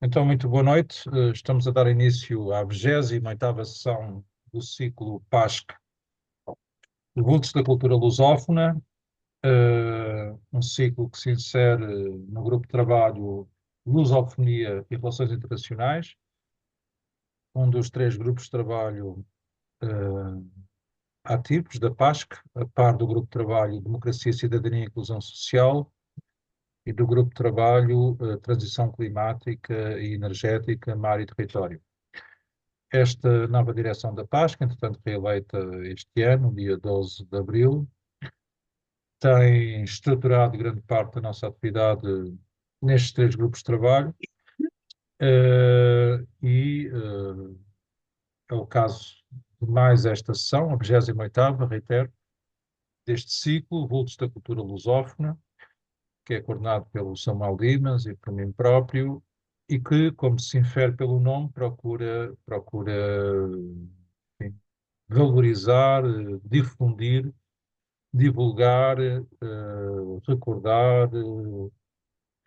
Então, muito boa noite. Estamos a dar início à 28ª sessão do ciclo PASC, Vultos da Cultura Lusófona, um ciclo que se insere no grupo de trabalho Lusofonia e Relações Internacionais, um dos três grupos de trabalho ativos da PASC, a par do grupo de trabalho Democracia, Cidadania e Inclusão Social e do grupo de trabalho Transição Climática e Energética, Mar e Território. Esta nova direção da PASC, entretanto reeleita este ano, dia 12 de abril, tem estruturado grande parte da nossa atividade nestes três grupos de trabalho é o caso de mais esta sessão, a 28ª, reitero, deste ciclo, Vultos da Cultura Lusófona, que é coordenado pelo Samuel Dimas e por mim próprio, e que, como se infere pelo nome, procura enfim, valorizar, difundir, divulgar, recordar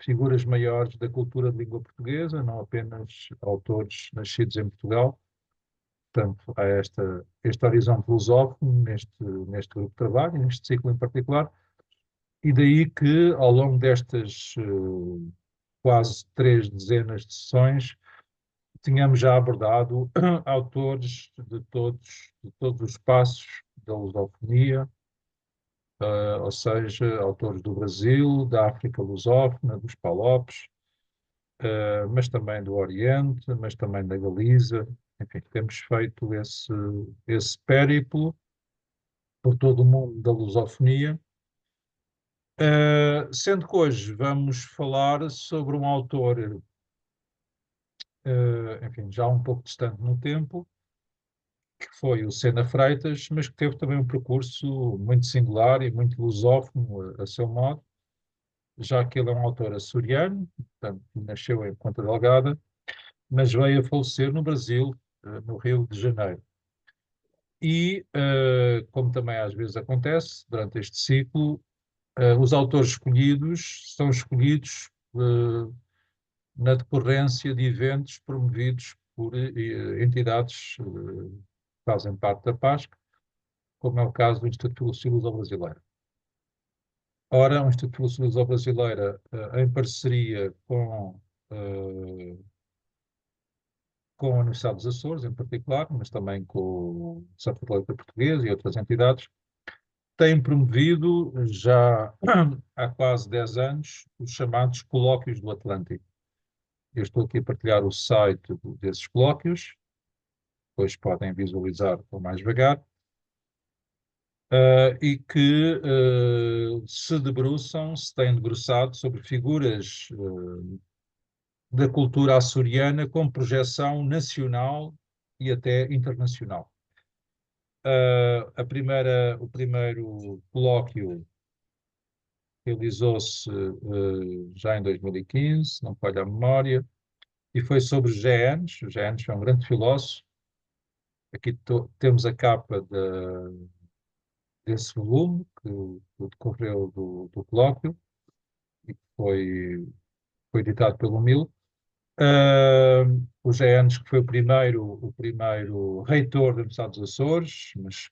figuras maiores da cultura de língua portuguesa, não apenas autores nascidos em Portugal. Portanto, há este horizonte lusófono neste grupo de trabalho, neste ciclo em particular, e daí que, ao longo destas quase 3 dezenas de sessões, tínhamos já abordado autores de todos os espaços da lusofonia, ou seja, autores do Brasil, da África lusófona, dos Palopes, mas também do Oriente, mas também da Galiza. Enfim, temos feito esse périplo por todo o mundo da lusofonia, sendo que hoje vamos falar sobre um autor, enfim, já um pouco distante no tempo, que foi o Sena Freitas, mas que teve também um percurso muito singular e muito lusófono a seu modo, já que ele é um autor açoriano, portanto, nasceu em Ponta Delgada, mas veio a falecer no Brasil, no Rio de Janeiro. E, como também às vezes acontece, durante este ciclo, os autores escolhidos são escolhidos na decorrência de eventos promovidos por entidades que fazem parte da PASC, como é o caso do Instituto de Filosofia Luso-Brasileira. Ora, o Instituto de Filosofia Luso-Brasileira, em parceria com a Universidade dos Açores, em particular, mas também com o Centro Católico Português e outras entidades, tem promovido já há quase 10 anos os chamados Colóquios do Atlântico. Eu estou aqui a partilhar o site desses colóquios, depois podem visualizar com mais devagar, e que se têm debruçado sobre figuras da cultura açoriana com projeção nacional e até internacional. O primeiro colóquio realizou-se já em 2015, não falha a memória, e foi sobre José Enes. José Enes é um grande filósofo. Aqui temos a capa desse volume que decorreu do colóquio e que foi editado pelo MIL. O José Enes, que foi o primeiro reitor da Universidade dos Açores, mas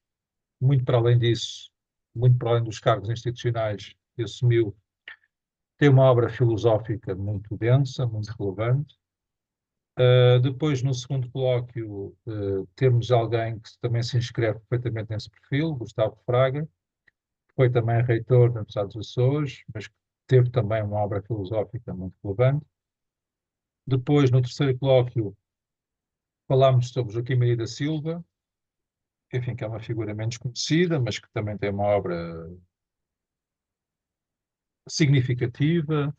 muito para além disso, muito para além dos cargos institucionais que assumiu, tem uma obra filosófica muito densa, muito relevante. Depois, no segundo colóquio, temos alguém que também se inscreve perfeitamente nesse perfil, Gustavo Fraga, que foi também reitor da Universidade dos Açores, mas que teve também uma obra filosófica muito relevante. Depois, no terceiro colóquio, falámos sobre Joaquim Maria da Silva, enfim, que é uma figura menos conhecida, mas que também tem uma obra significativa.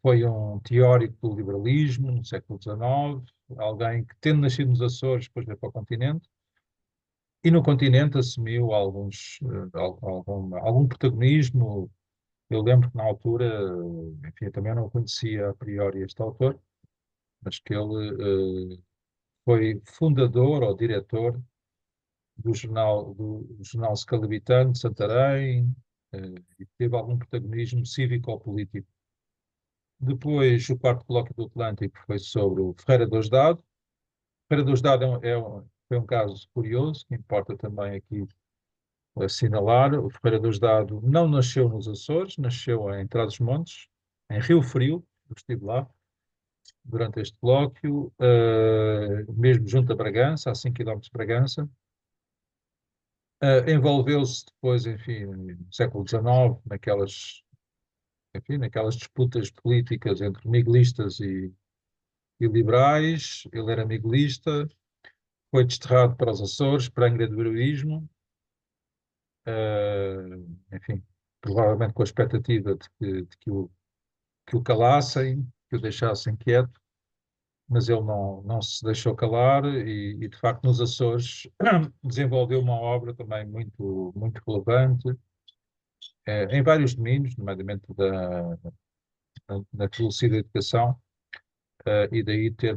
Foi um teórico do liberalismo no século XIX, alguém que, tendo nascido nos Açores, depois veio para o continente, e no continente assumiu algum protagonismo. Eu lembro que na altura, enfim, eu também não conhecia a priori este autor, mas que ele foi fundador ou diretor do jornal Scalabitano de Santarém, e teve algum protagonismo cívico ou político Depois, o quarto colóquio do Atlântico foi sobre o Ferreira de Osdado. Ferreira de Osdado foi um caso curioso, que importa também aqui assinalar. O Ferreira de Osdado não nasceu nos Açores, nasceu em Trás-os-Montes, em Rio Frio. Eu estive lá durante este colóquio, mesmo junto a Bragança, a 5 km de Bragança. Envolveu-se depois, enfim, no século XIX, enfim, naquelas disputas políticas entre miguelistas e liberais. Ele era miguelista, foi desterrado para os Açores, para a Angra do Heroísmo, enfim, provavelmente com a expectativa de que o calassem, que o deixassem quieto, mas ele não se deixou calar e, de facto, nos Açores desenvolveu uma obra também muito relevante, em vários domínios, nomeadamente na filosofia da educação, e daí ter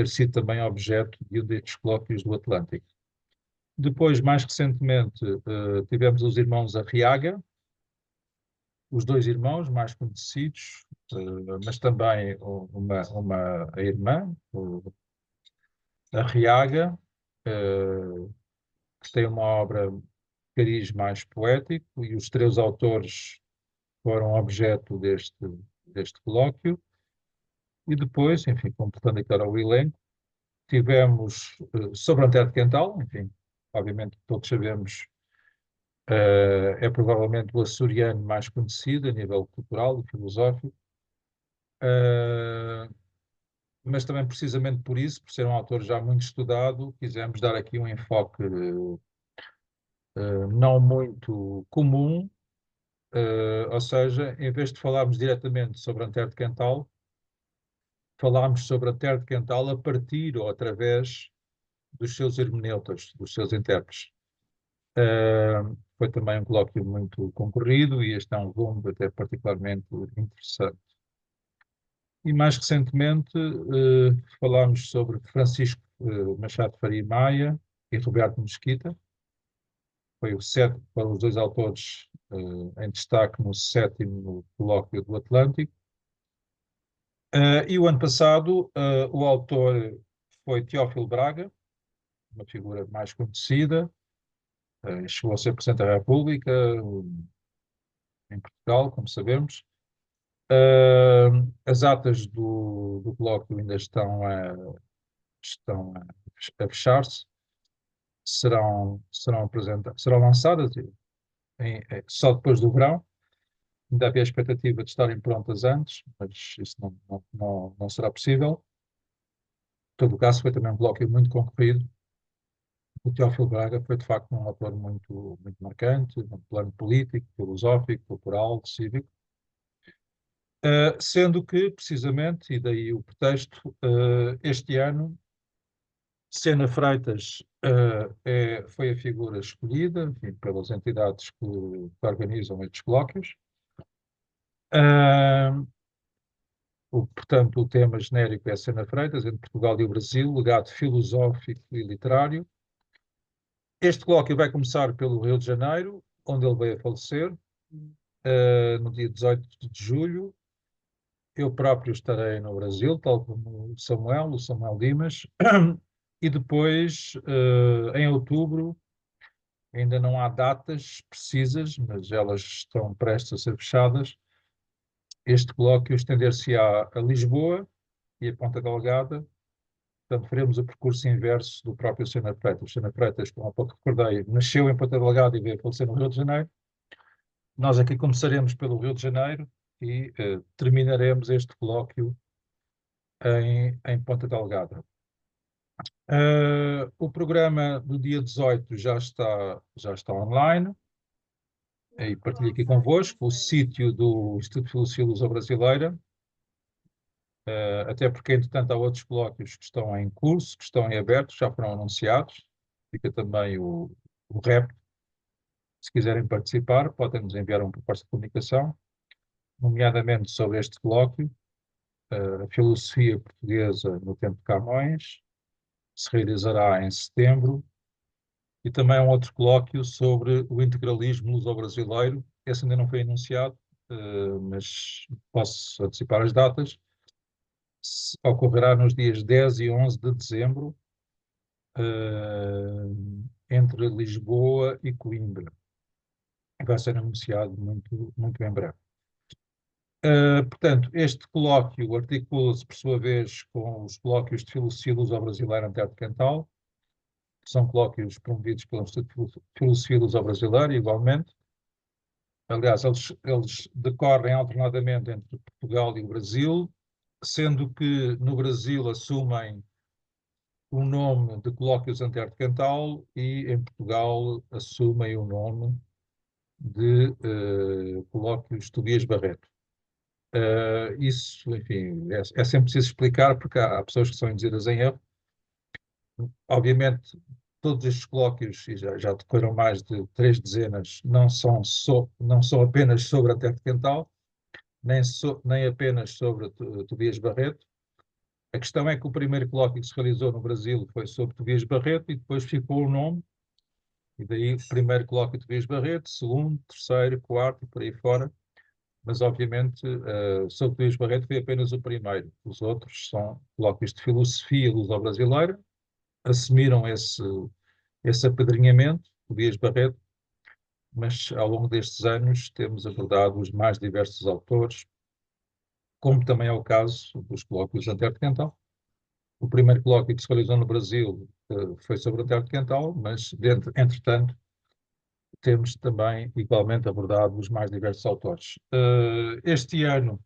sido também objeto de um destes colóquios do Atlântico. Depois, mais recentemente, tivemos os irmãos Arriaga, os dois irmãos mais conhecidos, mas também a irmã, Arriaga, que tem uma obra de cariz mais poético, e os três autores foram objeto deste colóquio. E depois, enfim, completando aqui o elenco, tivemos sobre a Antero Quental, enfim, obviamente todos sabemos, é provavelmente o açoriano mais conhecido a nível cultural e filosófico, uh, mas também precisamente por isso, por ser um autor já muito estudado, quisemos dar aqui um enfoque não muito comum, ou seja, em vez de falarmos diretamente sobre Antero de Quental, falámos sobre Antero de Quental a partir ou através dos seus hermeneutas, dos seus intérpretes. Foi também um colóquio muito concorrido e este é um volume até particularmente interessante. E mais recentemente falámos sobre Francisco Machado Faria Maia e Roberto Mesquita. Foram os dois autores em destaque no 7º colóquio do Atlântico. E o ano passado o autor foi Teófilo Braga, uma figura mais conhecida, chegou a ser Presidente da República em Portugal, como sabemos. As atas do colóquio ainda estão a fechar-se, serão lançadas só depois do verão. Ainda havia a expectativa de estarem prontas antes, mas isso não será possível. Em todo o caso, foi também um colóquio muito concorrido. O Teófilo Braga foi, de facto, um autor muito marcante, no plano político, filosófico, cultural, cívico. Sendo que, precisamente, e daí o pretexto, este ano, Sena Freitas foi a figura escolhida, enfim, pelas entidades que organizam estes colóquios. Portanto, o tema genérico é Sena Freitas, entre Portugal e o Brasil, legado filosófico e literário. Este colóquio vai começar pelo Rio de Janeiro, onde ele veio a falecer, no dia 18 de julho. Eu próprio estarei no Brasil, tal como o Samuel Dimas, e depois, em outubro, ainda não há datas precisas, mas elas estão prestes a ser fechadas. Este colóquio estender-se-á a Lisboa e a Ponta Delgada. Portanto, faremos o percurso inverso do próprio Sena Freitas. Sena Freitas, como há pouco recordei, nasceu em Ponta Delgada e veio a falecer no Rio de Janeiro. Nós aqui começaremos pelo Rio de Janeiro e terminaremos este colóquio em Ponta Delgada. O programa do dia 18 já está online e partilho aqui convosco o sítio do Instituto de Filosofia Luso-Brasileira, até porque, entretanto, há outros colóquios que estão em curso, que estão em aberto, já foram anunciados. Fica também o REP. Se quiserem participar, podem nos enviar uma proposta de comunicação, nomeadamente sobre este colóquio, a filosofia portuguesa no tempo de Camões, se realizará em setembro, e também um outro colóquio sobre o integralismo luso-brasileiro. Esse ainda não foi anunciado, mas posso antecipar as datas. Ocorrerá nos dias 10 e 11 de dezembro, entre Lisboa e Coimbra. Vai ser anunciado muito, muito em breve. Portanto, este colóquio articula-se, por sua vez, com os colóquios de Filosofia Luso-Brasileira Antero-Cantal, que são colóquios promovidos pelo Instituto de Filosofia Luso-Brasileira, igualmente. Aliás, eles decorrem alternadamente entre Portugal e o Brasil, sendo que no Brasil assumem o nome de Colóquios Antero-Cantal e em Portugal assumem o nome de Colóquios Tobias Barreto. Isso, enfim, é sempre preciso explicar porque há pessoas que são induzidas em erro. Obviamente, todos estes colóquios, e já decorreram mais de 3 dezenas, não são apenas sobre a Terra de Cantal, nem apenas sobre Tobias Barreto. A questão é que o primeiro colóquio que se realizou no Brasil foi sobre Tobias Barreto e depois ficou o nome, e daí o primeiro colóquio de Tobias Barreto, segundo, terceiro, quarto e por aí fora. Mas obviamente sobre Tobias Barreto foi apenas o primeiro. Os outros são colóquios de filosofia luso-brasileira, assumiram esse apedrinhamento, Tobias Barreto, mas ao longo destes anos temos abordado os mais diversos autores, como também é o caso dos colóquios Antero de Quental. O primeiro colóquio que se realizou no Brasil foi sobre Antero de Quental, mas, entretanto, temos também igualmente abordado os mais diversos autores. Este ano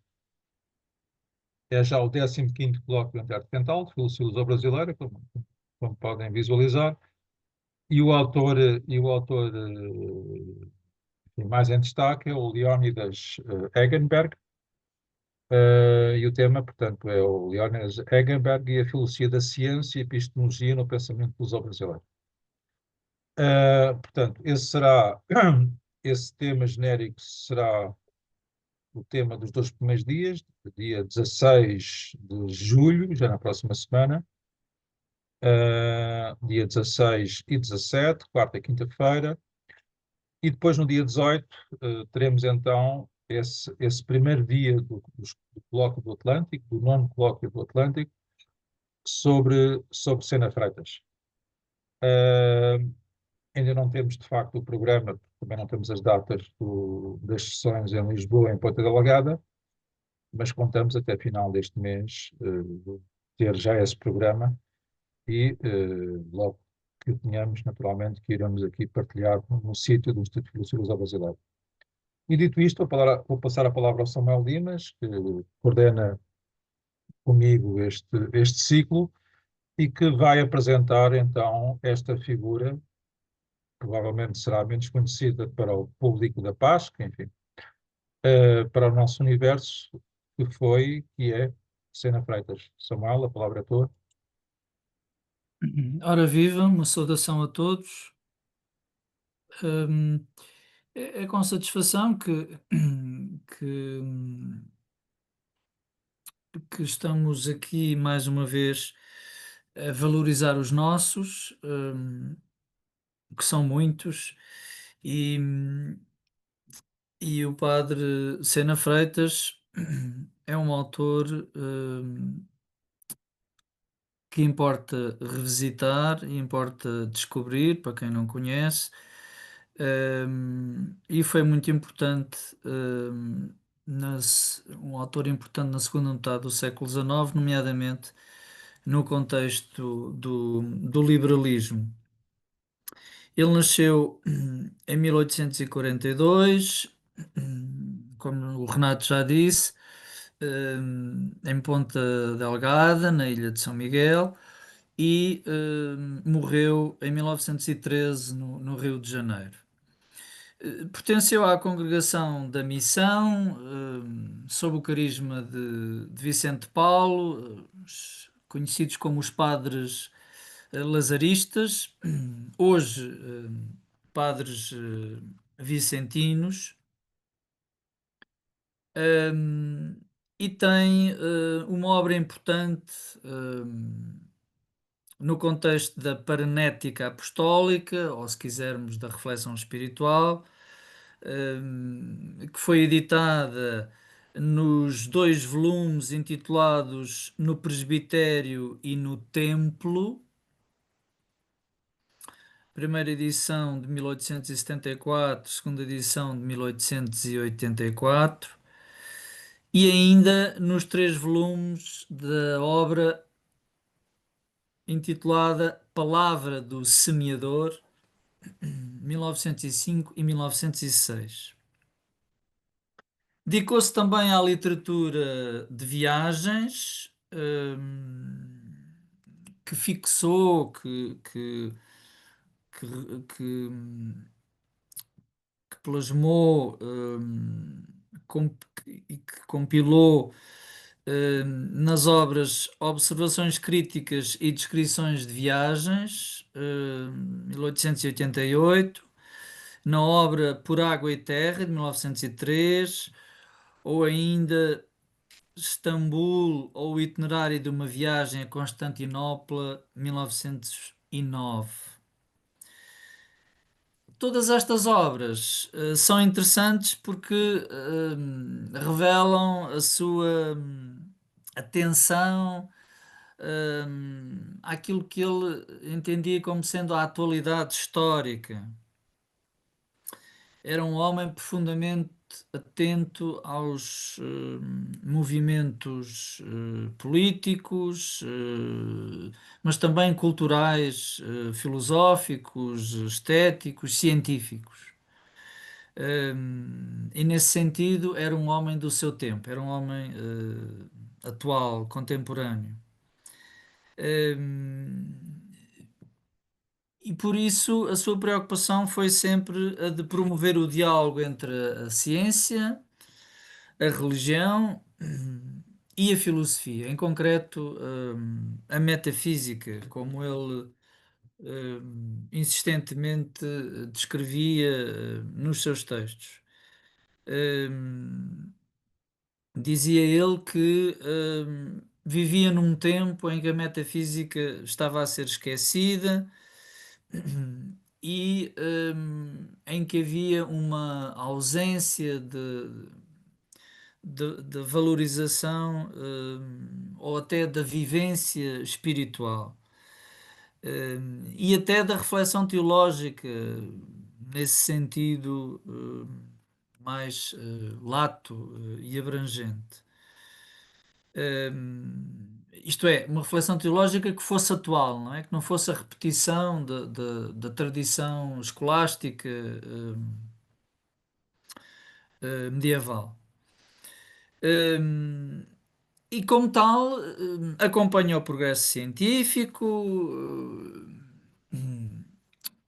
é já o 15º colóquio Antero de Quental, de Filosofia Luso-Brasileira, como podem visualizar, e o autor mais em destaque é o Leónidas Egenberg, e o tema, portanto, é o Leónidas Egenberg e a filosofia da ciência e epistemologia no pensamento luso-brasileiro. Portanto, esse tema genérico será o tema dos 2 primeiros dias, dia 16 de julho, já na próxima semana, dia 16 e 17, quarta e quinta-feira, e depois no dia 18 teremos então esse primeiro dia do Colóquio do Atlântico, do nono Colóquio do Atlântico, sobre Sena Freitas. Ainda não temos, de facto, o programa, também não temos as datas das sessões em Lisboa, em Ponta Delgada, mas contamos até final deste mês ter já esse programa e logo que o tenhamos, naturalmente, que iremos aqui partilhar no sítio do Instituto de Filosofia Brasileira. E dito isto, vou passar a palavra ao Samuel Dimas, que coordena comigo este ciclo e que vai apresentar então esta figura, provavelmente será menos conhecida para o público da Paz, que enfim, para o nosso universo, que é Sena Freitas. Samuel, a palavra é tua. Ora viva, uma saudação a todos. Hum, é com satisfação que, que estamos aqui mais uma vez a valorizar os nossos, que são muitos, e, e o padre Sena Freitas é um autor que importa revisitar, importa descobrir, para quem não conhece, e foi muito importante, um autor importante na segunda metade do século XIX, nomeadamente no contexto do liberalismo. Ele nasceu em 1842, como o Renato já disse, em Ponta Delgada, na ilha de São Miguel, e morreu em 1913 no Rio de Janeiro. Pertenceu à congregação da Missão, sob o carisma de Vicente Paulo, conhecidos como os padres lazaristas, hoje padres vicentinos, um, e tem uma obra importante no contexto da paranética apostólica, ou se quisermos, da reflexão espiritual, que foi editada nos dois volumes intitulados No Presbitério e no Templo, primeira edição de 1874, segunda edição de 1884, e ainda nos três volumes da obra intitulada Palavra do Semeador, 1905 e 1906. Dedicou-se também à literatura de viagens, que fixou, que, que, que plasmou, e que compilou, nas obras Observações Críticas e Descrições de Viagens, 1888, na obra Por Água e Terra, de 1903, ou ainda Istambul ou o Itinerário de uma Viagem a Constantinopla, 1909. Todas estas obras são interessantes porque revelam a sua atenção àquilo que ele entendia como sendo a atualidade histórica. Era um homem profundamente atento aos movimentos políticos, mas também culturais, filosóficos, estéticos, científicos. E nesse sentido, era um homem do seu tempo, era um homem atual, contemporâneo. Um, e por isso a sua preocupação foi sempre a de promover o diálogo entre a ciência, a religião e a filosofia, em concreto, a metafísica, como ele insistentemente descrevia nos seus textos. Hum, Dizia ele que vivia num tempo em que a metafísica estava a ser esquecida e em que havia uma ausência de valorização, ou até da vivência espiritual, e até da reflexão teológica, nesse sentido, mais lato, e abrangente. Isto é, uma reflexão teológica que fosse atual, não é? Que não fosse a repetição da tradição escolástica, medieval. Hum, e como tal, acompanha o progresso científico,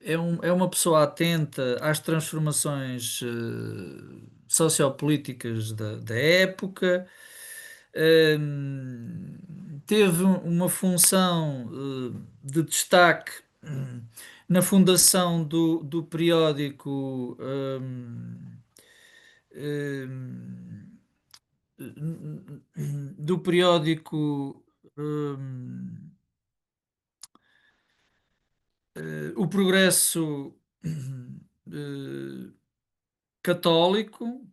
é uma pessoa atenta às transformações sociopolíticas da época. Teve uma função de destaque na fundação do periódico, hum, do periódico, hum, O Progresso eh, Católico,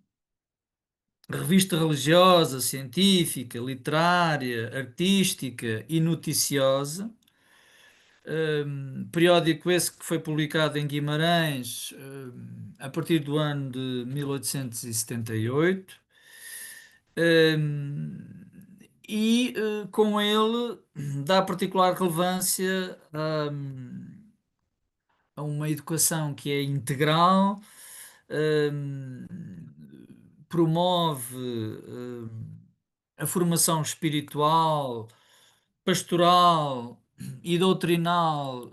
revista religiosa, científica, literária, artística e noticiosa. Periódico esse que foi publicado em Guimarães, a partir do ano de 1878. Um, com ele dá particular relevância a uma educação que é integral, hum, promove a formação espiritual, pastoral e doutrinal,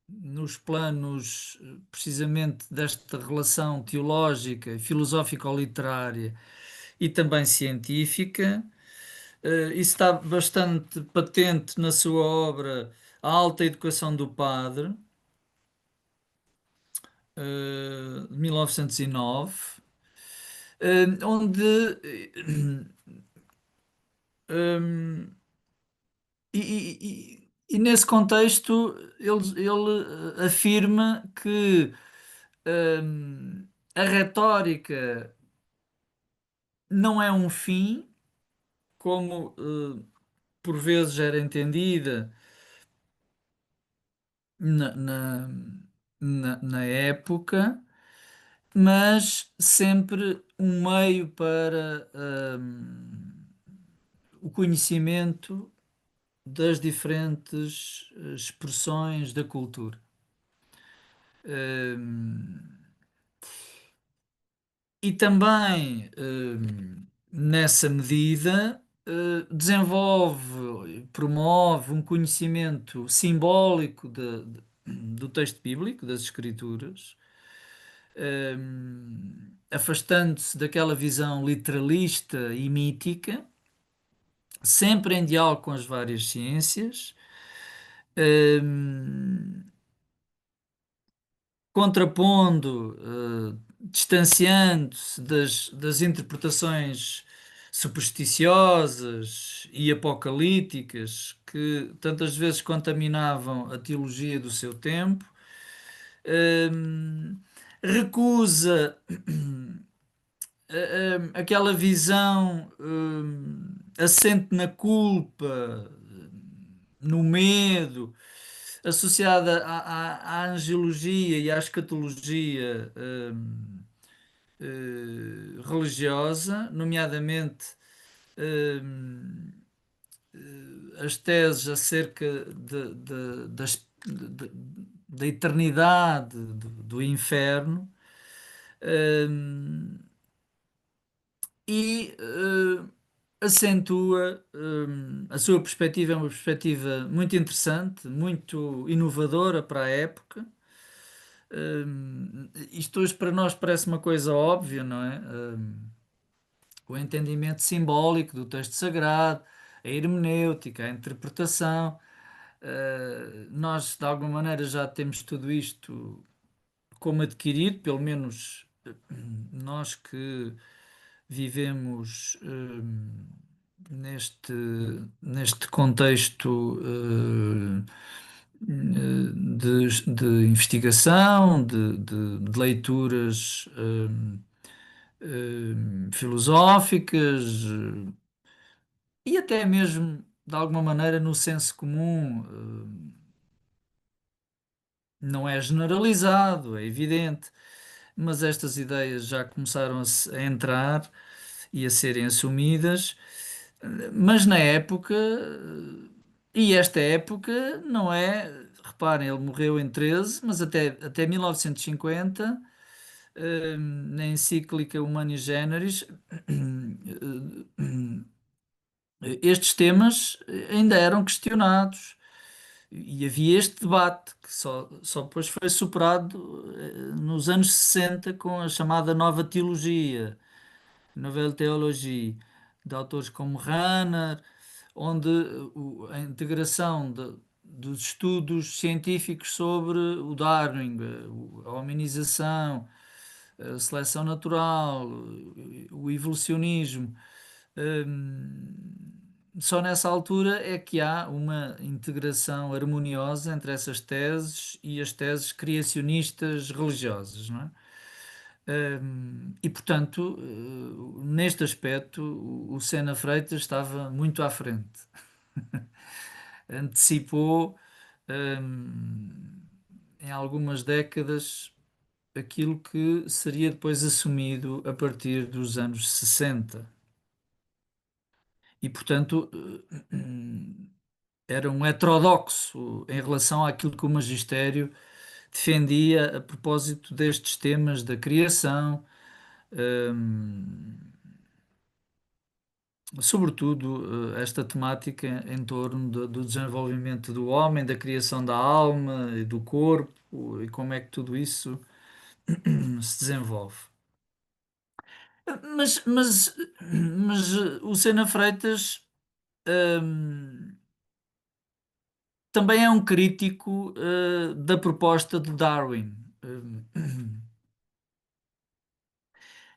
nos planos precisamente desta relação teológica, filosófico-literária e também científica. Isso está bastante patente na sua obra A Alta Educação do Padre, de 1909, onde um, e nesse contexto ele afirma que a retórica não é um fim, como por vezes era entendida na, na época, mas sempre um meio para o conhecimento das diferentes expressões da cultura. Hum, e também, nessa medida, desenvolve, promove um conhecimento simbólico do texto bíblico, das Escrituras, afastando-se daquela visão literalista e mítica, sempre em diálogo com as várias ciências, hum, contrapondo, distanciando-se das interpretações supersticiosas e apocalípticas que tantas vezes contaminavam a teologia do seu tempo, hum, recusa aquela visão assente na culpa, no medo, associada à angiologia e à escatologia religiosa, nomeadamente as teses acerca da eternidade do inferno. hum, e acentua a sua perspectiva, é uma perspectiva muito interessante, muito inovadora para a época. Isto hoje para nós parece uma coisa óbvia, não é? O entendimento simbólico do texto sagrado, a hermenêutica, a interpretação. Nós, de alguma maneira, já temos tudo isto como adquirido, pelo menos nós que vivemos neste, neste contexto de investigação, de leituras filosóficas e até mesmo, de alguma maneira, no senso comum. Não é generalizado, é evidente, mas estas ideias já começaram a entrar e a serem assumidas. Mas na época, e esta época não é, reparem, ele morreu em 13, mas até 1950, na encíclica Humani Generis, estes temas ainda eram questionados. E havia este debate que só depois foi superado nos anos 60 com a chamada Nova Teologia, Nouvelle Théologie, de autores como Rahner, onde a integração dos estudos científicos sobre o Darwin, a hominização, a seleção natural, o evolucionismo. Só nessa altura é que há uma integração harmoniosa entre essas teses e as teses criacionistas religiosas, não é? E portanto, neste aspecto, o Sena Freitas estava muito à frente. Antecipou, em algumas décadas, aquilo que seria depois assumido a partir dos anos 60. E portanto, era um heterodoxo em relação àquilo que o magistério defendia a propósito destes temas da criação, hum, sobretudo esta temática em torno do desenvolvimento do homem, da criação da alma e do corpo e como é que tudo isso se desenvolve. Mas o Sena Freitas hum, também é um crítico da proposta de Darwin.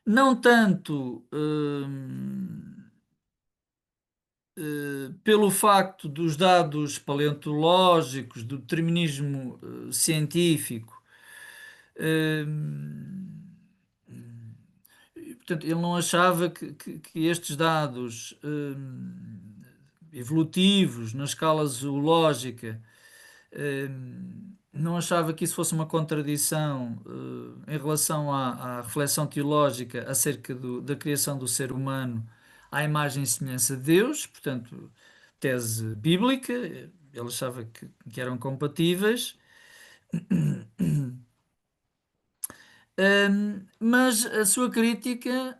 Não tanto pelo facto dos dados paleontológicos, do determinismo científico, portanto, ele não achava que estes dados evolutivos na escala zoológica, não achava que isso fosse uma contradição em relação à reflexão teológica acerca da criação do ser humano à imagem e semelhança de Deus, portanto, tese bíblica, ele achava que eram compatíveis. Mas a sua crítica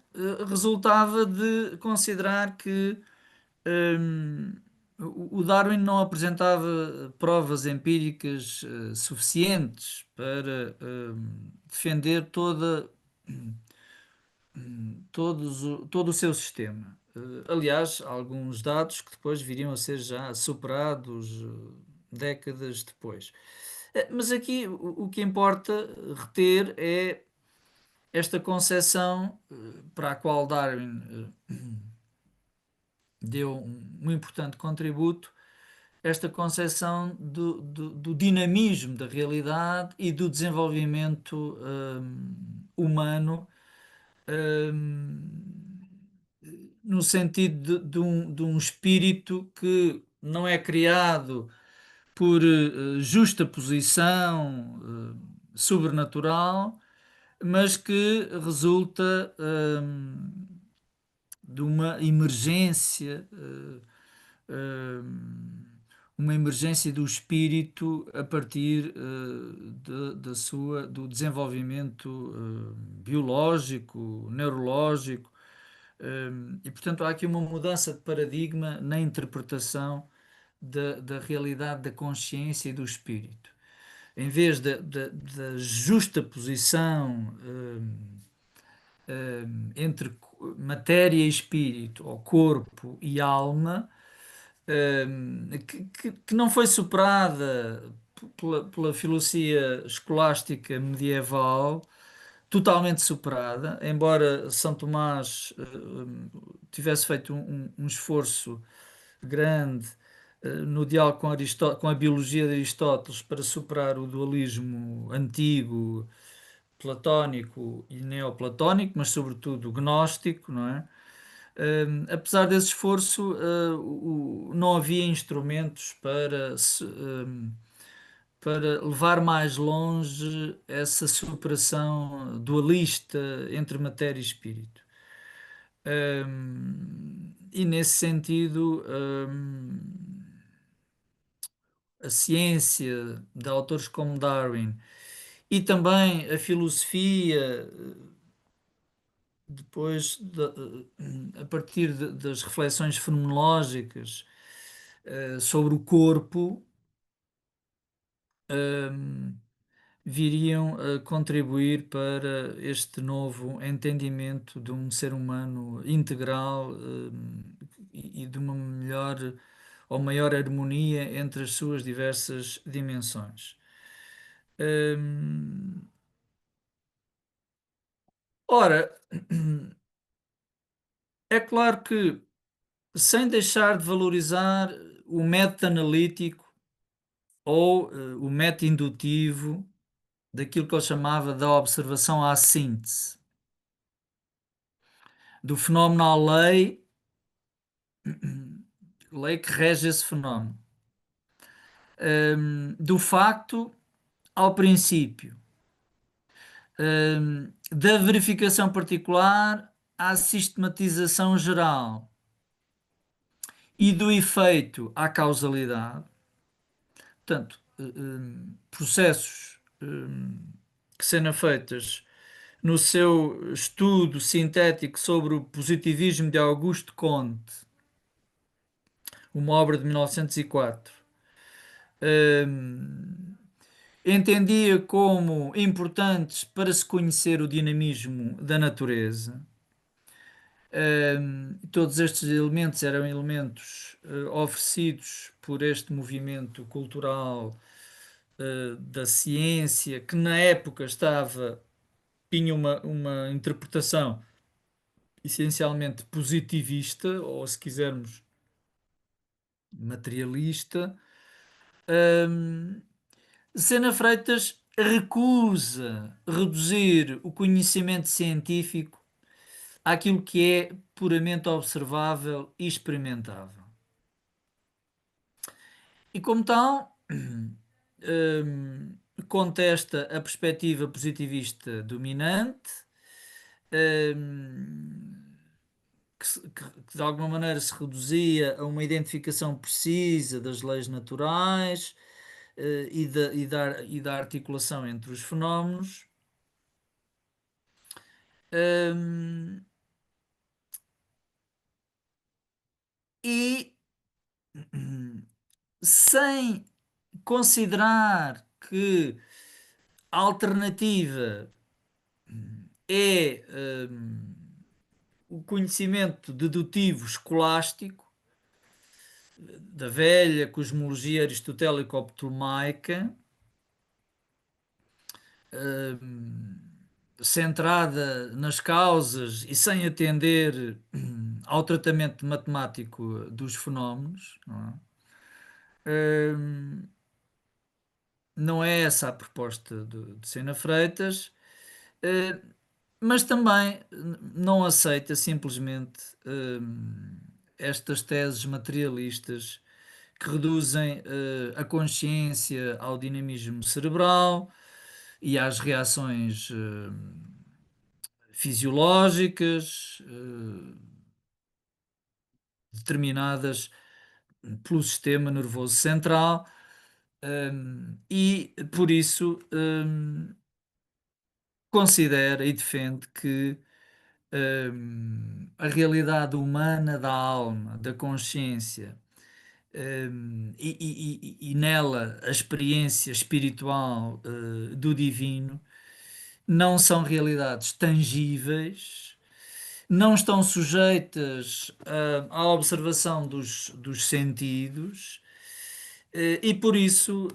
resultava de considerar que hum, o Darwin não apresentava provas empíricas suficientes para defender todo o seu sistema. Aliás, alguns dados que depois viriam a ser já superados décadas depois. Mas aqui o que importa reter é esta concepção para a qual Darwin deu um importante contributo, esta concepção do dinamismo da realidade e do desenvolvimento humano, hum, no sentido de um espírito que não é criado por justa posição sobrenatural, mas que resulta de uma emergência do espírito a partir do desenvolvimento biológico, neurológico, e portanto há aqui uma mudança de paradigma na interpretação da realidade da consciência e do espírito. Em vez da justa posição entre matéria e espírito, ou corpo e alma, que não foi superada pela filosofia escolástica medieval, totalmente superada, embora São Tomás tivesse feito um esforço grande no diálogo com a biologia de Aristóteles para superar o dualismo antigo, platónico e neoplatónico, mas sobretudo gnóstico, não é? Apesar desse esforço, não havia instrumentos para levar mais longe essa superação dualista entre matéria e espírito. E nesse sentido, a ciência de autores como Darwin e também a filosofia, depois, a partir das reflexões fenomenológicas sobre o corpo, hum, viriam a contribuir para este novo entendimento de um ser humano integral, e de uma melhor ou maior harmonia entre as suas diversas dimensões. Hum, Ora, é claro que, sem deixar de valorizar o método analítico ou o método indutivo daquilo que ele chamava da observação à síntese, do fenómeno à lei, lei que rege esse fenómeno, do facto ao princípio, da verificação particular à sistematização geral e do efeito à causalidade. Portanto, processos que sendo feitos no seu estudo sintético sobre o positivismo de Auguste Comte, uma obra de 1904, hum, entendia como importantes para se conhecer o dinamismo da natureza. Todos estes elementos eram elementos oferecidos por este movimento cultural da ciência, que na época tinha uma interpretação essencialmente positivista, ou se quisermos, materialista. Hum, Sena Freitas recusa reduzir o conhecimento científico àquilo que é puramente observável e experimentável. E como tal, contesta a perspectiva positivista dominante, hum, que de alguma maneira se reduzia a uma identificação precisa das leis naturais, e da articulação entre os fenómenos. Hum, e sem considerar que a alternativa é o conhecimento dedutivo escolástico da velha cosmologia aristotélico-ptolomaica, centrada nas causas e sem atender ao tratamento matemático dos fenómenos, Hum, não é essa a proposta de Sena Freitas, eh, mas também não aceita simplesmente estas teses materialistas que reduzem a consciência ao dinamismo cerebral e às reações fisiológicas determinadas pelo sistema nervoso central, e por isso considera e defende que a realidade humana da alma, da consciência, e nela a experiência espiritual do divino não são realidades tangíveis, não estão sujeitas à observação dos sentidos, e por isso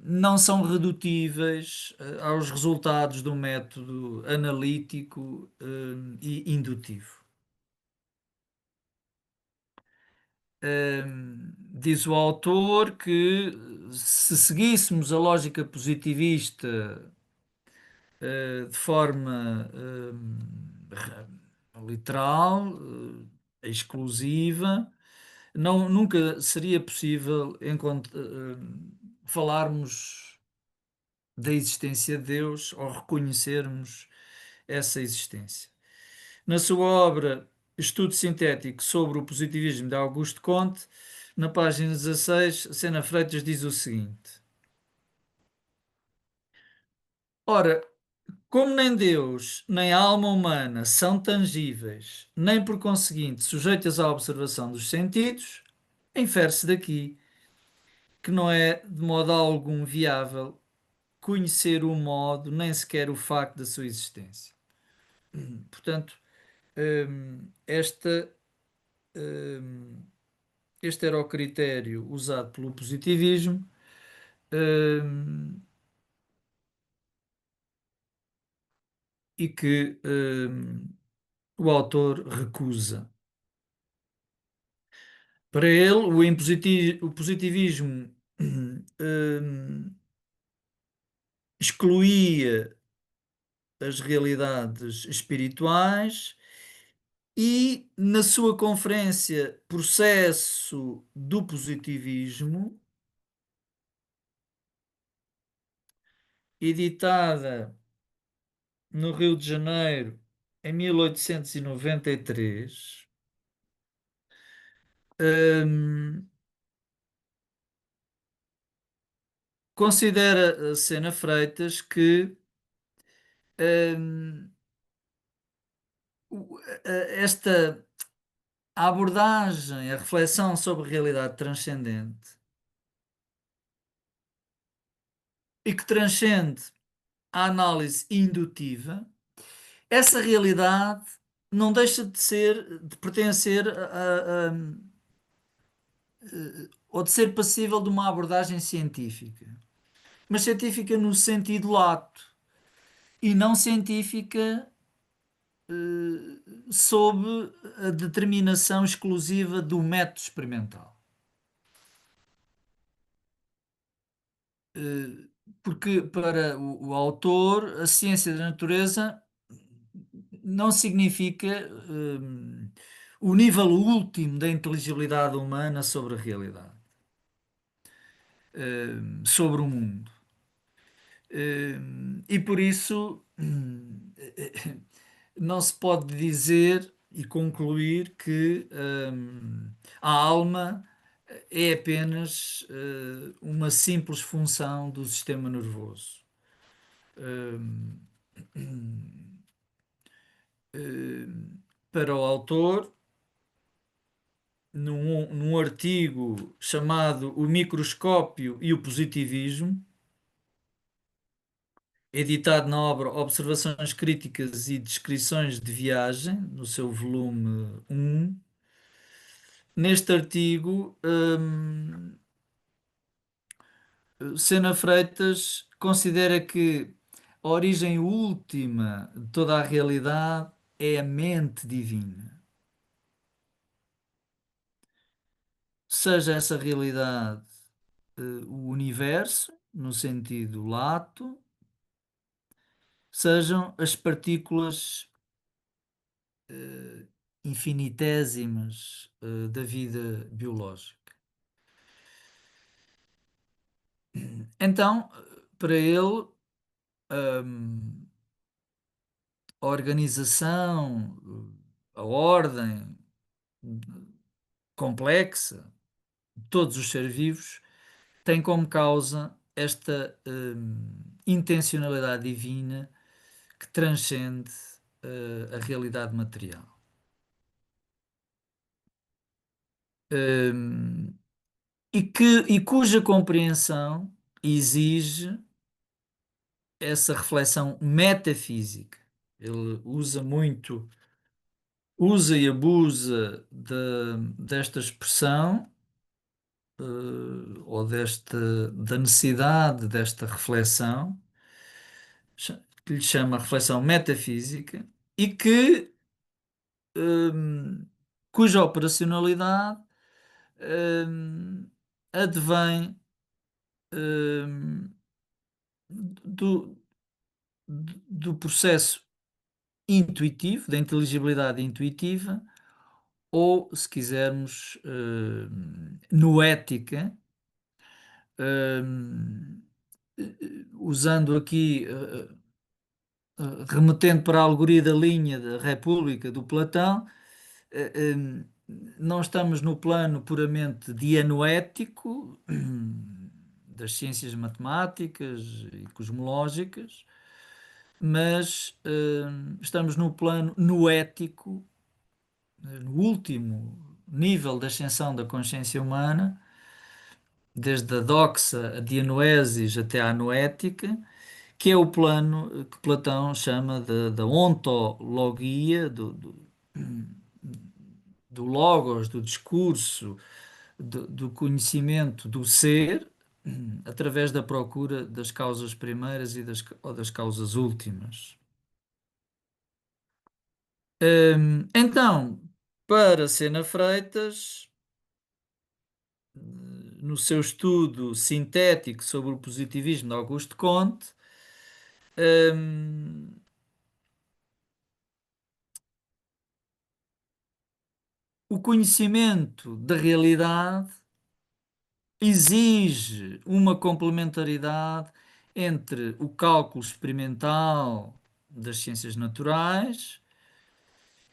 não são redutíveis aos resultados do método analítico e indutivo. Diz o autor que se seguíssemos a lógica positivista de forma literal, exclusiva, nunca seria possível falarmos da existência de Deus ou reconhecermos essa existência. Na sua obra Estudo Sintético sobre o Positivismo de Auguste Comte, na página 16, Sena Freitas diz o seguinte: Ora, como nem Deus nem a alma humana são tangíveis, nem por conseguinte sujeitas à observação dos sentidos, infere-se daqui que não é de modo algum viável conhecer o modo, nem sequer o facto da sua existência. Portanto, esta, hum, este era o critério usado pelo positivismo, hum, e que o autor recusa. Para ele, o positivismo excluía as realidades espirituais e, na sua conferência Processo do Positivismo, editada no Rio de Janeiro em 1893, hum, considera a Sena Freitas que hum, esta abordagem, a reflexão sobre a realidade transcendente e que transcende a análise indutiva, essa realidade não deixa de pertencer ou de ser passível de uma abordagem científica, mas científica no sentido lato e não científica sob a determinação exclusiva do método experimental. Porque para o autor, a ciência da natureza não significa o nível último da inteligibilidade humana sobre a realidade, sobre o mundo. E por isso não se pode dizer e concluir que a alma é apenas uma simples função do sistema nervoso. Hum, para o autor, num artigo chamado O Microscópio e o Positivismo, editado na obra Observações Críticas e Descrições de Viagem, no seu volume 1. Neste artigo, Sena Freitas considera que a origem última de toda a realidade é a mente divina. Seja essa realidade o universo, no sentido lato, sejam as partículas infinitésimas da vida biológica. Então, para ele, hum, a organização, a ordem complexa de todos os seres vivos tem como causa esta intencionalidade divina que transcende a realidade material. Hum, e cuja compreensão exige essa reflexão metafísica. Ele usa e abusa desta expressão, ou da necessidade desta reflexão, que lhe chama reflexão metafísica, e hum, cuja operacionalidade, hum, advém, hum, do, do processo intuitivo, da inteligibilidade intuitiva, ou, se quisermos, noética, hum, usando aqui, remetendo para a alegoria da linha da República do Platão, não estamos no plano puramente dianoético das ciências matemáticas e cosmológicas, mas estamos no plano noético, no último nível de ascensão da consciência humana, desde a doxa, a dianoesis até à noética, que é o plano que Platão chama da ontologia, do logos, do discurso, do conhecimento do ser, através da procura das causas primeiras ou das causas últimas. Então, para Sena Freitas, no seu estudo sintético sobre o positivismo de Auguste Comte, hum, o conhecimento da realidade exige uma complementaridade entre o cálculo experimental das ciências naturais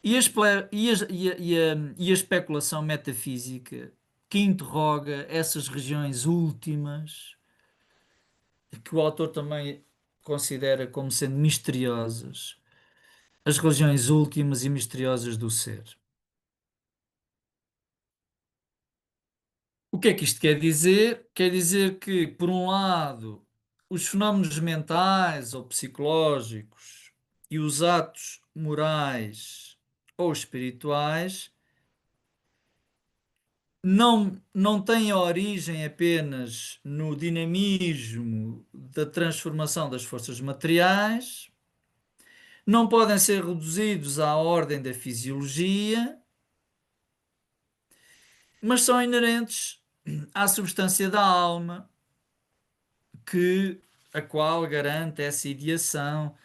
e a especulação metafísica que interroga essas regiões últimas que o autor também considera como sendo misteriosas, as regiões últimas e misteriosas do ser. O que é que isto quer dizer? Quer dizer que, por um lado, os fenómenos mentais ou psicológicos e os atos morais ou espirituais não têm a origem apenas no dinamismo da transformação das forças materiais, não podem ser reduzidos à ordem da fisiologia, mas são inerentes à substância da alma, a qual garante essa ideação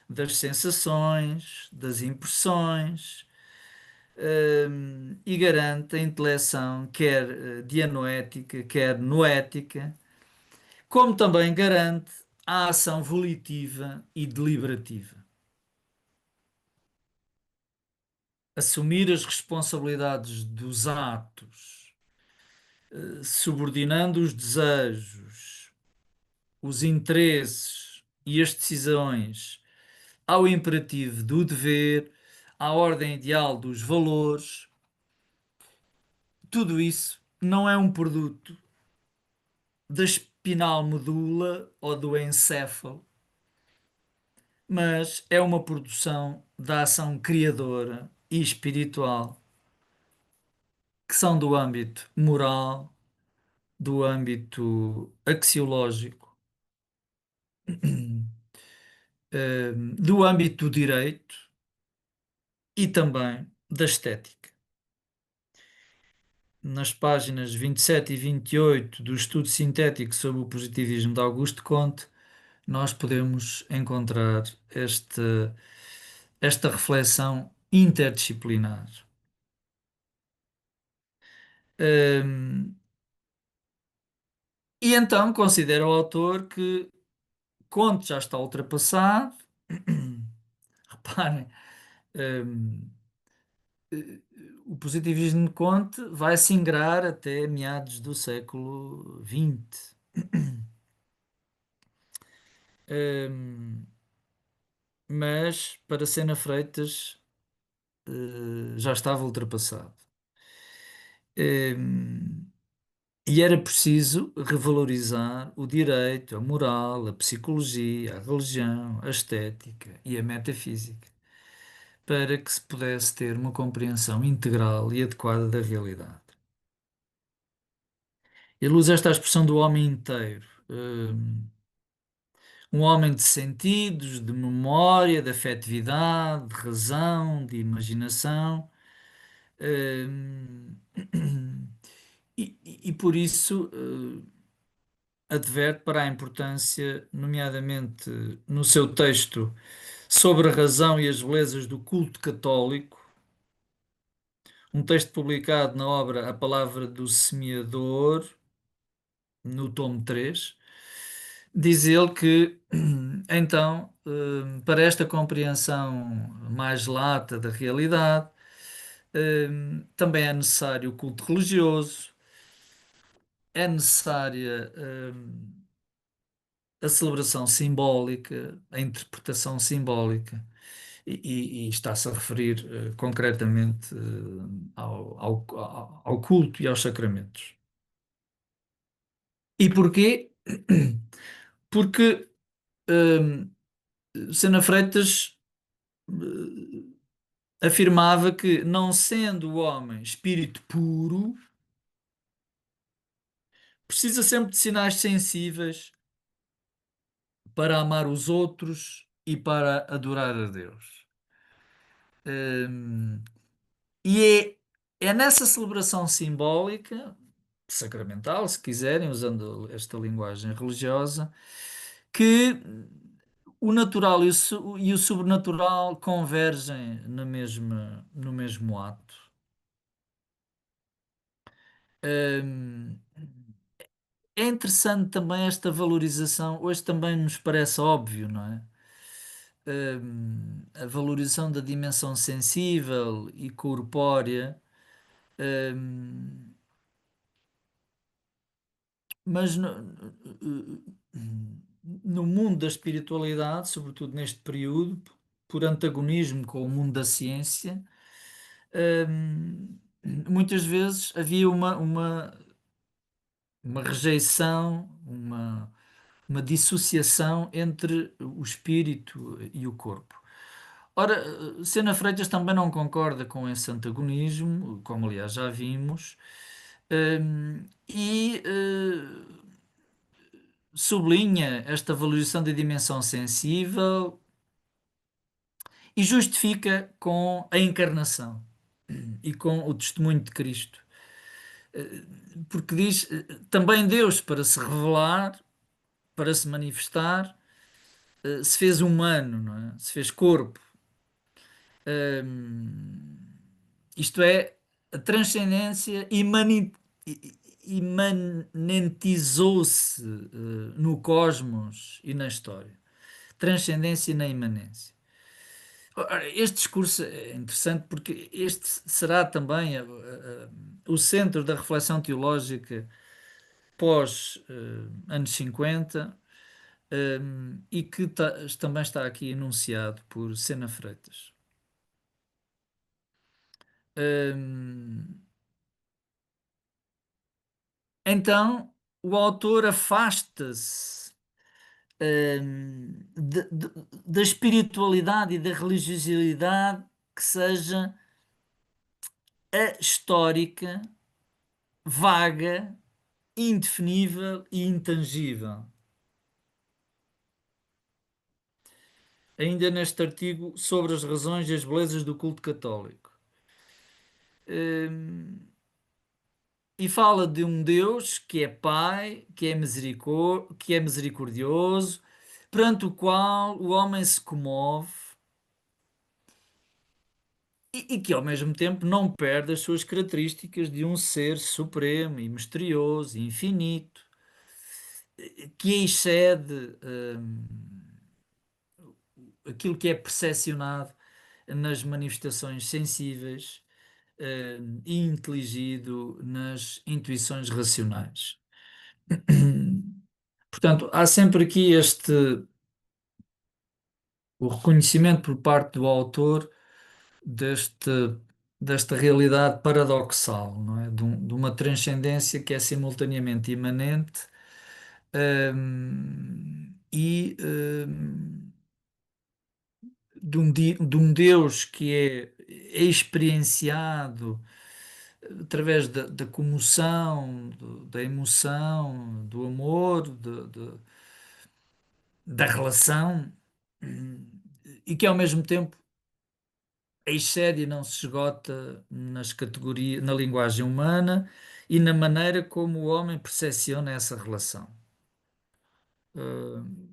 das sensações, das impressões, e garante a intelecção, quer dianoética, quer noética, como também garante a ação volitiva e deliberativa. Assumir as responsabilidades dos atos, subordinando os desejos, os interesses e as decisões ao imperativo do dever, à ordem ideal dos valores, tudo isso não é um produto da espinal medula ou do encéfalo, mas é uma produção da ação criadora e espiritual, que são do âmbito moral, do âmbito axiológico, do âmbito do direito e também da estética. Nas páginas 27 e 28 do estudo sintético sobre o positivismo de Auguste Comte, nós podemos encontrar esta reflexão interdisciplinar. Hum, e então considera o autor que Comte já está ultrapassado. Reparem, hum, o positivismo de Comte vai se ingrar até meados do século XX. Hum, mas para Sena Freitas já estava ultrapassado. Hum, e era preciso revalorizar o direito, a moral, a psicologia, a religião, a estética e a metafísica, para que se pudesse ter uma compreensão integral e adequada da realidade. Ele usa esta expressão do homem inteiro. Um homem de sentidos, de memória, de afetividade, de razão, de imaginação. hum, e por isso adverte para a importância, nomeadamente no seu texto sobre a razão e as belezas do culto católico, um texto publicado na obra A Palavra do Semeador, no tomo 3, diz ele que, então, para esta compreensão mais lata da realidade, também é necessário o culto religioso, é necessária a celebração simbólica, a interpretação simbólica, e está-se a referir concretamente ao culto e aos sacramentos. E porquê? Porque hum, Sena Freitas afirmava que, não sendo o homem espírito puro, precisa sempre de sinais sensíveis para amar os outros e para adorar a Deus. Hum, e é nessa celebração simbólica, sacramental, se quiserem, usando esta linguagem religiosa, que o natural e o sobrenatural convergem no mesmo ato. Hum, É interessante também esta valorização, hoje também nos parece óbvio, não é? A valorização da dimensão sensível e corpórea, hum, mas no mundo da espiritualidade, sobretudo neste período, por antagonismo com o mundo da ciência, muitas vezes havia uma rejeição, uma dissociação entre o espírito e o corpo. Ora, Sena Freitas também não concorda com esse antagonismo, como aliás já vimos, e sublinha esta valorização da dimensão sensível e justifica com a encarnação e com o testemunho de Cristo. Porque diz também Deus, para se revelar, para se manifestar, se fez humano, não é? Se fez corpo. Hum, Isto é, a transcendência imanentizou-se no cosmos e na história. Transcendência na imanência. Ora, este discurso é interessante porque este será também o centro da reflexão teológica pós anos 50, e que também está aqui enunciado por Sena Freitas. Hum, então, o autor afasta-se da espiritualidade e da religiosidade que seja histórica, vaga, indefinível e intangível. Ainda neste artigo sobre as razões e as belezas do culto católico. Hum, E fala de um Deus que é Pai, que é misericordioso, perante o qual o homem se comove e que ao mesmo tempo não perde as suas características de um ser supremo e misterioso, e infinito, que excede aquilo que é percepcionado nas manifestações sensíveis, e inteligido nas intuições racionais. Portanto, há sempre aqui o reconhecimento por parte do autor deste, desta realidade paradoxal, não é? De uma transcendência que é simultaneamente imanente, e de um Deus que é experienciado através da comoção, da emoção, do amor, da relação, e que ao mesmo tempo excede e não se esgota nas categorias, na linguagem humana e na maneira como o homem percepciona essa relação. Uh,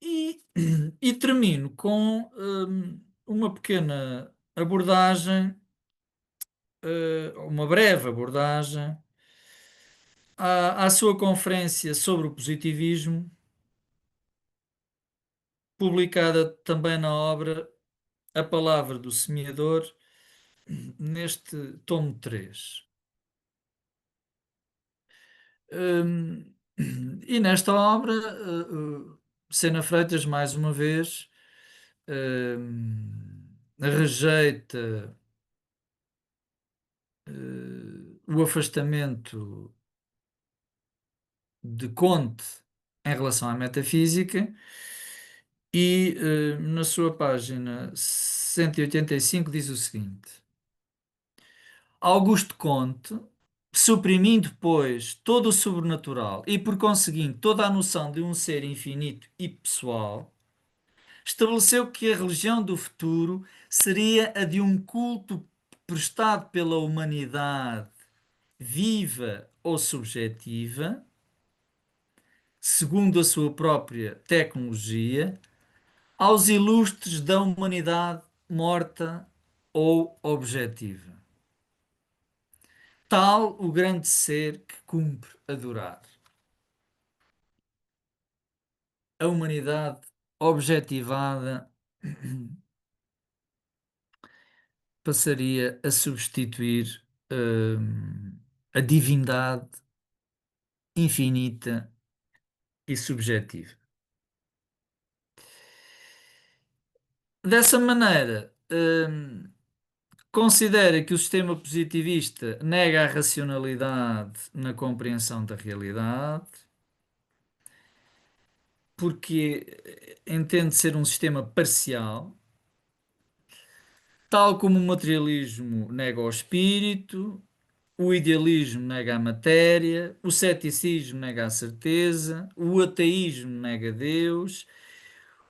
e, e termino com uma pequena abordagem, uma breve abordagem à sua conferência sobre o positivismo, publicada também na obra A Palavra do Semeador, neste tomo 3. Hum, e nesta obra, Sena Freitas, mais uma vez, rejeita o afastamento de Comte em relação à metafísica e, na sua página 185, diz o seguinte: Auguste Comte, suprimindo, pois, todo o sobrenatural e, por conseguinte, toda a noção de um ser infinito e pessoal, estabeleceu que a religião do futuro seria a de um culto prestado pela humanidade viva ou subjetiva, segundo a sua própria tecnologia, aos ilustres da humanidade morta ou objetiva. Tal o grande ser que cumpre adorar. A humanidade objetivada passaria a substituir a divindade infinita e subjetiva. Dessa maneira, considera que o sistema positivista nega a racionalidade na compreensão da realidade, porque entende ser um sistema parcial, tal como o materialismo nega o espírito, o idealismo nega a matéria, o ceticismo nega a certeza, o ateísmo nega Deus,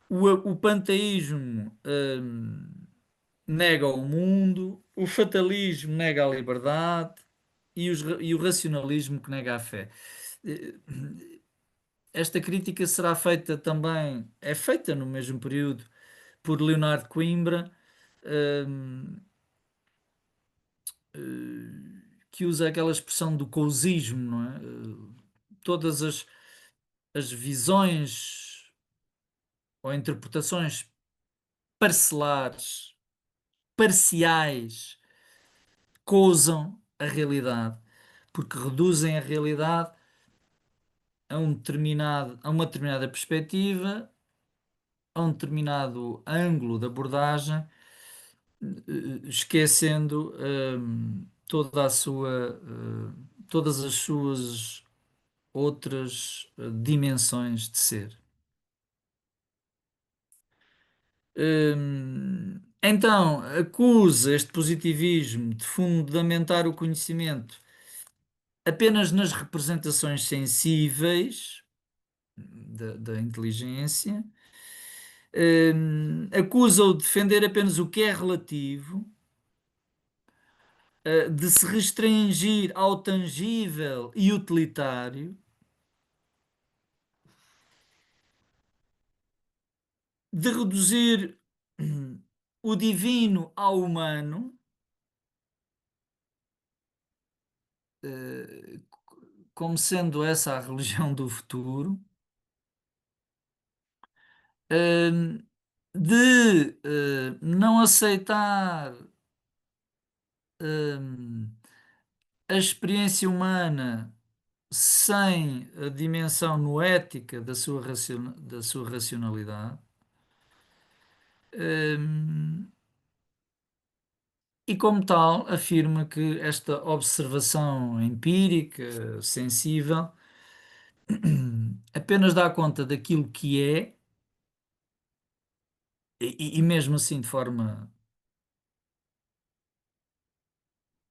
o panteísmo nega o mundo, o fatalismo nega a liberdade e o racionalismo que nega a fé. esta crítica será feita também, é feita no mesmo período por Leonardo Coimbra, hum, que usa aquela expressão do cousismo, não é? Todas as visões ou interpretações parcelares, parciais, cousam a realidade, porque reduzem a realidade a uma determinada perspectiva, a um determinado ângulo de abordagem, esquecendo todas as suas outras dimensões de ser. Então, acusa este positivismo de fundamentar o conhecimento apenas nas representações sensíveis da inteligência, acusa-o de defender apenas o que é relativo, de se restringir ao tangível e utilitário, de reduzir o divino ao humano, eh, como sendo essa a religião do futuro, eh, de não aceitar eh, a experiência humana sem a dimensão noética da sua racionalidade. Hum, E, como tal, afirma que esta observação empírica, sensível, apenas dá conta daquilo que é, e mesmo assim de forma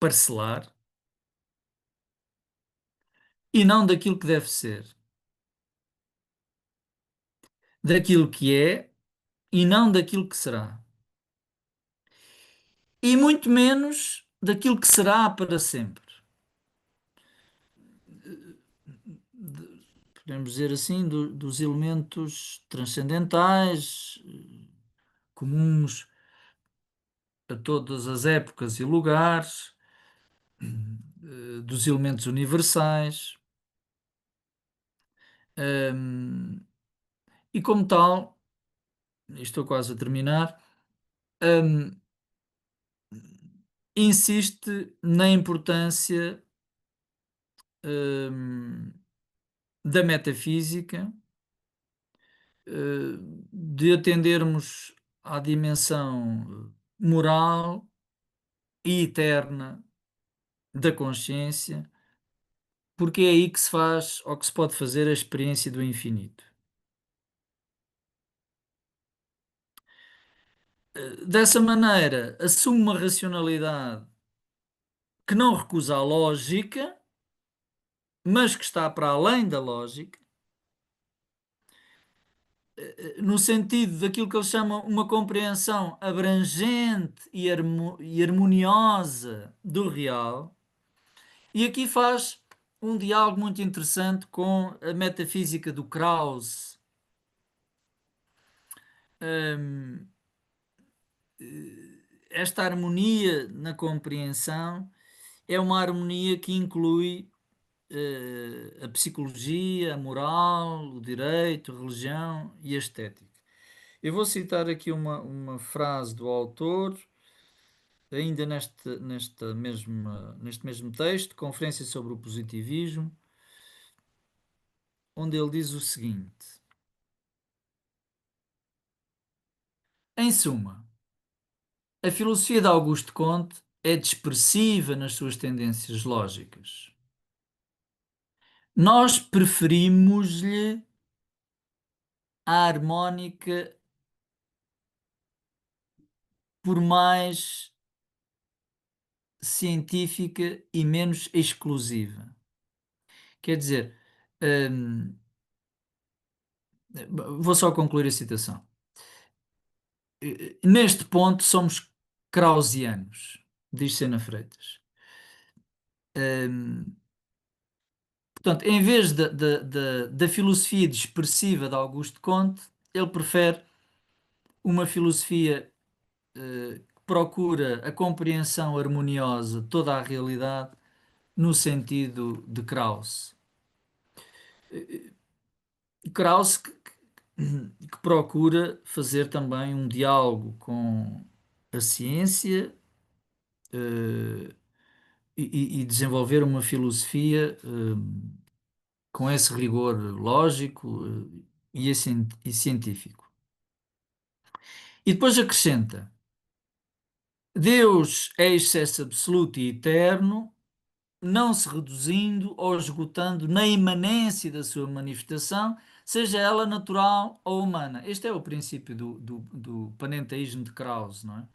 parcelar, e não daquilo que deve ser, daquilo que é e não daquilo que será, e muito menos daquilo que será para sempre. Podemos dizer assim, dos elementos transcendentais, comuns a todas as épocas e lugares, dos elementos universais, hum, e como tal, e estou quase a terminar, hum, insiste na importância, hum, da metafísica, de atendermos à dimensão moral e eterna da consciência, porque é aí que se faz ou que se pode fazer a experiência do infinito. Dessa maneira, assume uma racionalidade que não recusa a lógica, mas que está para além da lógica, no sentido daquilo que eles chamam uma compreensão abrangente e harmoniosa do real. E aqui faz um diálogo muito interessante com a metafísica do Krauss. Hum, Esta harmonia na compreensão é uma harmonia que inclui a psicologia, a moral, o direito, a religião e a estética. Eu vou citar aqui uma frase do autor, ainda neste mesmo texto, Conferência sobre o Positivismo, onde ele diz o seguinte: em suma, a filosofia de Auguste Comte é dispersiva nas suas tendências lógicas. Nós preferimos-lhe a harmónica por mais científica e menos exclusiva. Quer dizer, hum, vou só concluir a citação. Neste ponto somos kraussianos, diz Sena Freitas. Hum, Portanto, em vez da filosofia dispersiva de Auguste Comte, ele prefere uma filosofia que procura a compreensão harmoniosa de toda a realidade no sentido de Krauss. Krauss que procura fazer também um diálogo com a ciência e desenvolver uma filosofia com esse rigor lógico e científico. E depois acrescenta: Deus é excesso absoluto e eterno, não se reduzindo ou esgotando na imanência da sua manifestação, seja ela natural ou humana. Este é o princípio do panenteísmo de Krauss, não é?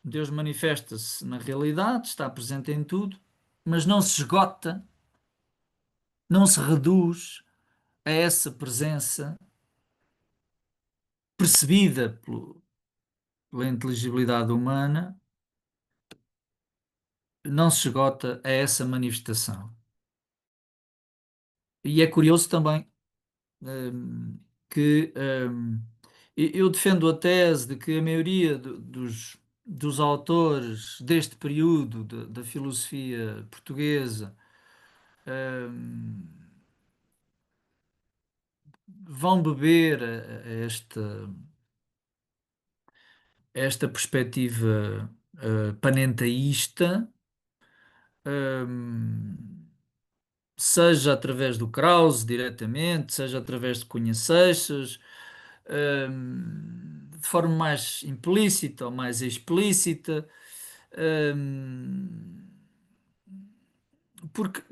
Deus manifesta-se na realidade, está presente em tudo, mas não se esgota, não se reduz a essa presença percebida pela inteligibilidade humana, não se esgota a essa manifestação. E é curioso também hum, que eu defendo a tese de que a maioria dos autores deste período da filosofia portuguesa hum, vão beber a esta perspectiva panenteísta, hum, seja através do Krause diretamente, seja através de Cunha Seixas, de forma mais implícita ou mais explícita, hum,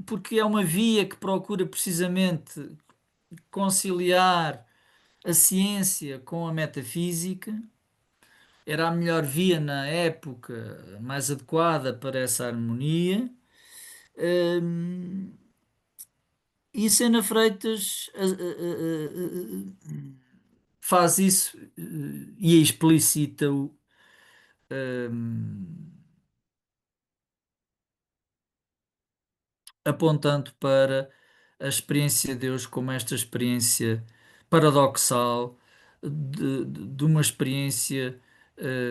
porque é uma via que procura precisamente conciliar a ciência com a metafísica. Era a melhor via na época mais adequada para essa harmonia. Hum, e Sena Freitas faz isso e explicita-o, hum, apontando para a experiência de Deus como esta experiência paradoxal de uma experiência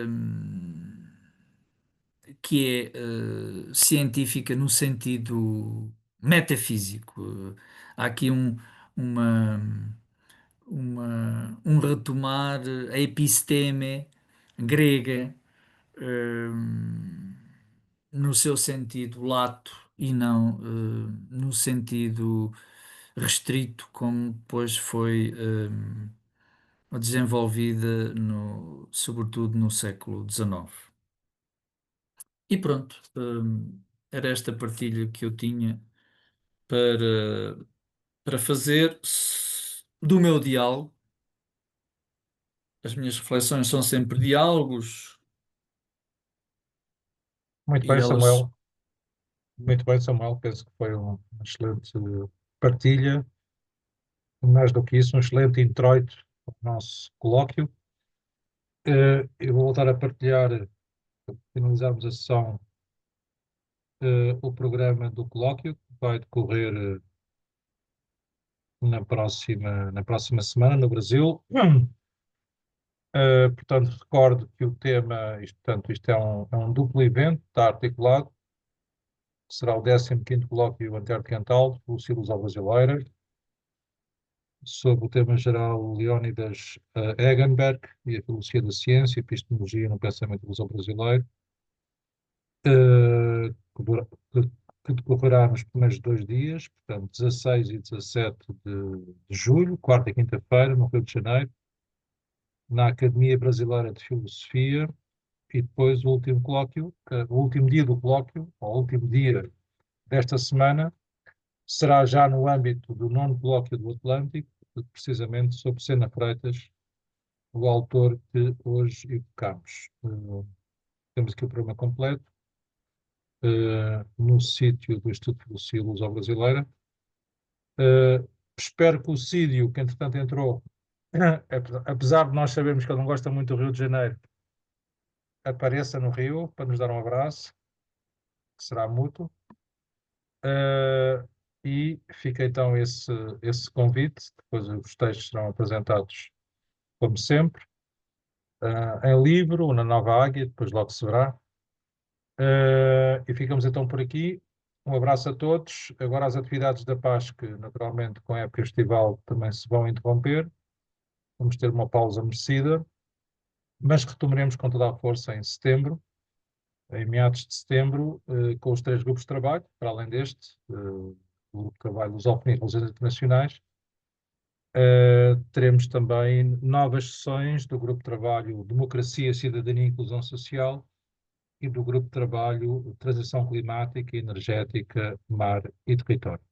hum, que é científica no sentido metafísico. Há aqui uma, um retomar a episteme grega, hum, no seu sentido lato e não no sentido restrito, como depois foi desenvolvida sobretudo no século XIX. E pronto, era esta partilha que eu tinha para fazer do meu diálogo. As minhas reflexões são sempre diálogos Muito e bem, elas. Samuel. Muito bem, Samuel. Penso que foi uma excelente partilha. Mais do que isso, um excelente introito ao nosso colóquio. Eu vou voltar a partilhar, para finalizarmos a sessão, o programa do colóquio, que vai decorrer na próxima semana no Brasil. Portanto, recordo que o tema, isto é um duplo evento, está articulado, que será o 15º Colóquio Antártico Filosofia Brasileira, sobre o tema geral Leónidas Egenberg e a filosofia da ciência, epistemologia no pensamento luso-brasileiro, que, que decorrerá nos primeiros 2 dias, portanto, 16 e 17 de julho, quarta e quinta-feira, no Rio de Janeiro, na Academia Brasileira de Filosofia, e depois o último colóquio, o último dia do colóquio, ou o último dia desta semana, será já no âmbito do nono colóquio do Atlântico, precisamente sobre Sena Freitas, o autor que hoje evocamos. Temos aqui o programa completo, no sítio do Instituto de Filosofia Luso-Brasileira. Espero que o Cídio, que entretanto entrou, apesar de nós sabermos que ele não gosta muito do Rio de Janeiro, apareça no Rio para nos dar um abraço, que será mútuo. e fica então esse convite. Depois os textos serão apresentados, como sempre, em livro ou na Nova Águia, depois logo se verá. E ficamos então por aqui. Um abraço a todos. Agora as atividades da Páscoa, naturalmente, com a época estival, também se vão interromper. Vamos ter uma pausa merecida, mas retomaremos com toda a força em setembro, em meados de setembro, com os 3 grupos de trabalho, para além deste, o grupo de trabalho Lusófonia e Relações Internacionais. Teremos também novas sessões do grupo de trabalho Democracia, Cidadania e Inclusão Social e do grupo de trabalho Transição Climática, Energética, Mar e Território.